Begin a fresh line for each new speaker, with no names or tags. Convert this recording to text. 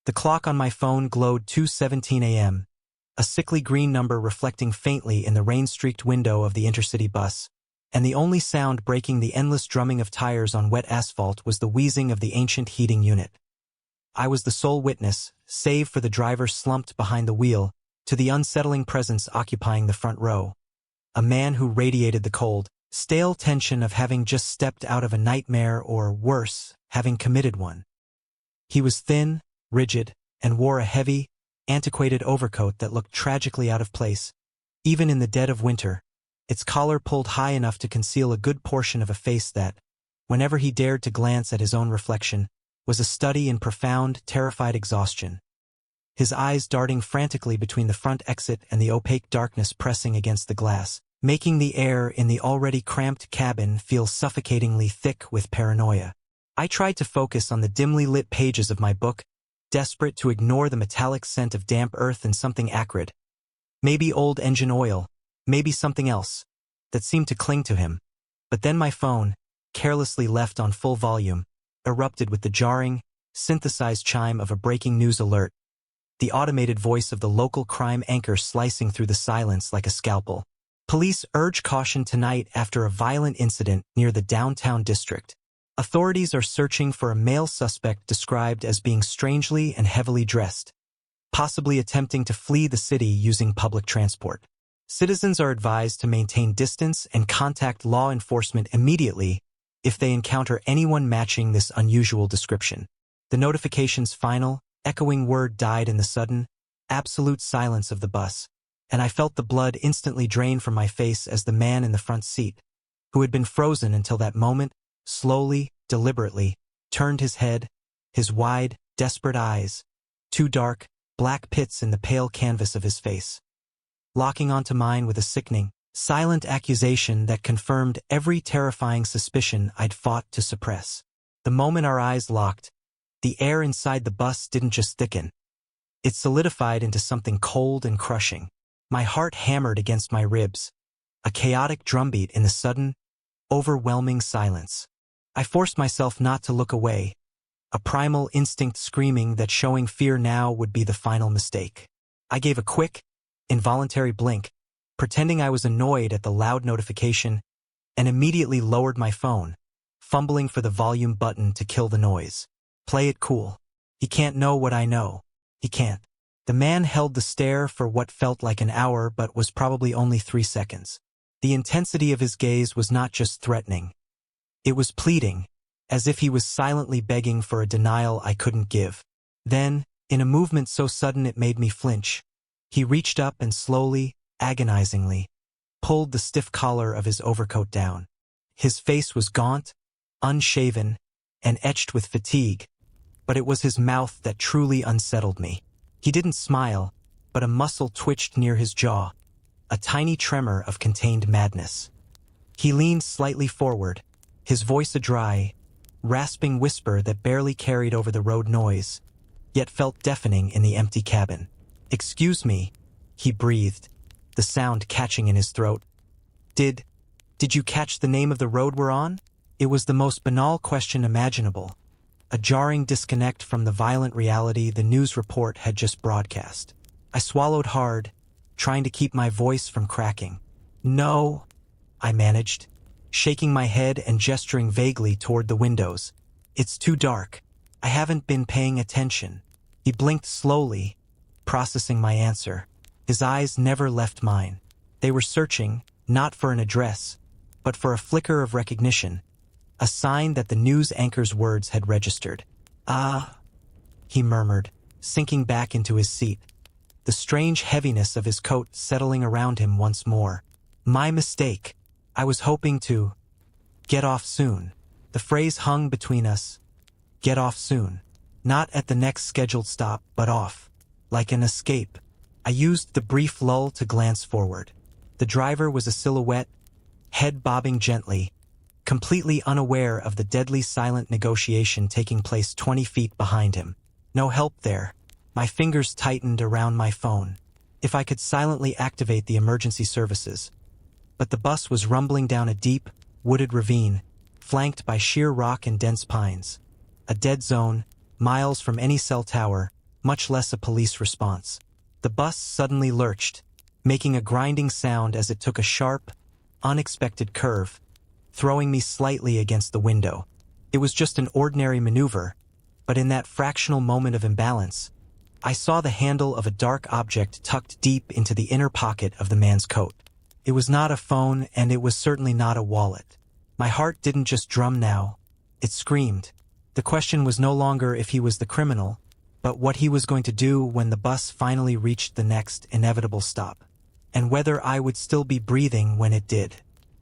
The clock on my phone glowed 2:17 a.m., a sickly green number reflecting faintly in the rain-streaked window of the intercity bus, and the only sound breaking the endless drumming of tires on wet asphalt was the wheezing of the ancient heating unit. I was the sole witness, save for the driver slumped behind the wheel, to the unsettling presence occupying the front row. A man who radiated the cold, stale tension of having just stepped out of a nightmare or, worse, having committed one. He was thin, rigid, and wore a heavy, antiquated overcoat that looked tragically out of place, even in the dead of winter, its collar pulled high enough to conceal a good portion of a face that, whenever he dared to glance at his own reflection, was a study in profound, terrified exhaustion. His eyes darting frantically between the front exit and the opaque darkness pressing against the glass, making the air in the already cramped cabin feel suffocatingly thick with paranoia. I tried to focus on the dimly lit pages of my book, desperate to ignore the metallic scent of damp earth and something acrid. Maybe old engine oil, maybe something else, that seemed to cling to him. But then my phone, carelessly left on full volume, erupted with the jarring, synthesized chime of a breaking news alert, the automated voice of the local crime anchor slicing through the silence like a scalpel. Police urge caution tonight after a violent incident near the downtown district. Authorities are searching for a male suspect described as being strangely and heavily dressed, possibly attempting to flee the city using public transport. Citizens are advised to maintain distance and contact law enforcement immediately if they encounter anyone matching this unusual description. The notification's final, echoing word died in the sudden, absolute silence of the bus, and I felt the blood instantly drain from my face as the man in the front seat, who had been frozen until that moment, slowly, deliberately, turned his head, his wide, desperate eyes, two dark, black pits in the pale canvas of his face, locking onto mine with a sickening, silent accusation that confirmed every terrifying suspicion I'd fought to suppress. The moment our eyes locked, the air inside the bus didn't just thicken. It solidified into something cold and crushing. My heart hammered against my ribs, a chaotic drumbeat in the sudden, overwhelming silence. I forced myself not to look away, a primal instinct screaming that showing fear now would be the final mistake. I gave a quick, involuntary blink, pretending I was annoyed at the loud notification, and immediately lowered my phone, fumbling for the volume button to kill the noise. Play it cool. He can't know what I know. He can't. The man held the stare for what felt like an hour but was probably only 3 seconds. The intensity of his gaze was not just threatening. It was pleading, as if he was silently begging for a denial I couldn't give. Then, in a movement so sudden it made me flinch, he reached up and slowly, agonizingly, pulled the stiff collar of his overcoat down. His face was gaunt, unshaven, and etched with fatigue, but it was his mouth that truly unsettled me. He didn't smile, but a muscle twitched near his jaw, a tiny tremor of contained madness. He leaned slightly forward, his voice a dry, rasping whisper that barely carried over the road noise, yet felt deafening in the empty cabin. "Excuse me," he breathed, the sound catching in his throat. Did you catch the name of the road we're on?" It was the most banal question imaginable, a jarring disconnect from the violent reality the news report had just broadcast. I swallowed hard, trying to keep my voice from cracking. "No," I managed, shaking my head and gesturing vaguely toward the windows. "It's too dark. I haven't been paying attention." He blinked slowly, processing my answer. His eyes never left mine. They were searching, not for an address, but for a flicker of recognition, a sign that the news anchor's words had registered. "Ah," he murmured, sinking back into his seat, the strange heaviness of his coat settling around him once more. "My mistake. I was hoping to get off soon." The phrase hung between us. Get off soon. Not at the next scheduled stop, but off, like an escape. I used the brief lull to glance forward. The driver was a silhouette, head bobbing gently, completely unaware of the deadly silent negotiation taking place 20 feet behind him. No help there. My fingers tightened around my phone. If I could silently activate the emergency services. But the bus was rumbling down a deep, wooded ravine, flanked by sheer rock and dense pines. A dead zone, miles from any cell tower, much less a police response. The bus suddenly lurched, making a grinding sound as it took a sharp, unexpected curve, throwing me slightly against the window. It was just an ordinary maneuver, but in that fractional moment of imbalance, I saw the handle of a dark object tucked deep into the inner pocket of the man's coat. It was not a phone, and it was certainly not a wallet. My heart didn't just drum now, it screamed. The question was no longer if he was the criminal, but what he was going to do when the bus finally reached the next inevitable stop, and whether I would still be breathing when it did.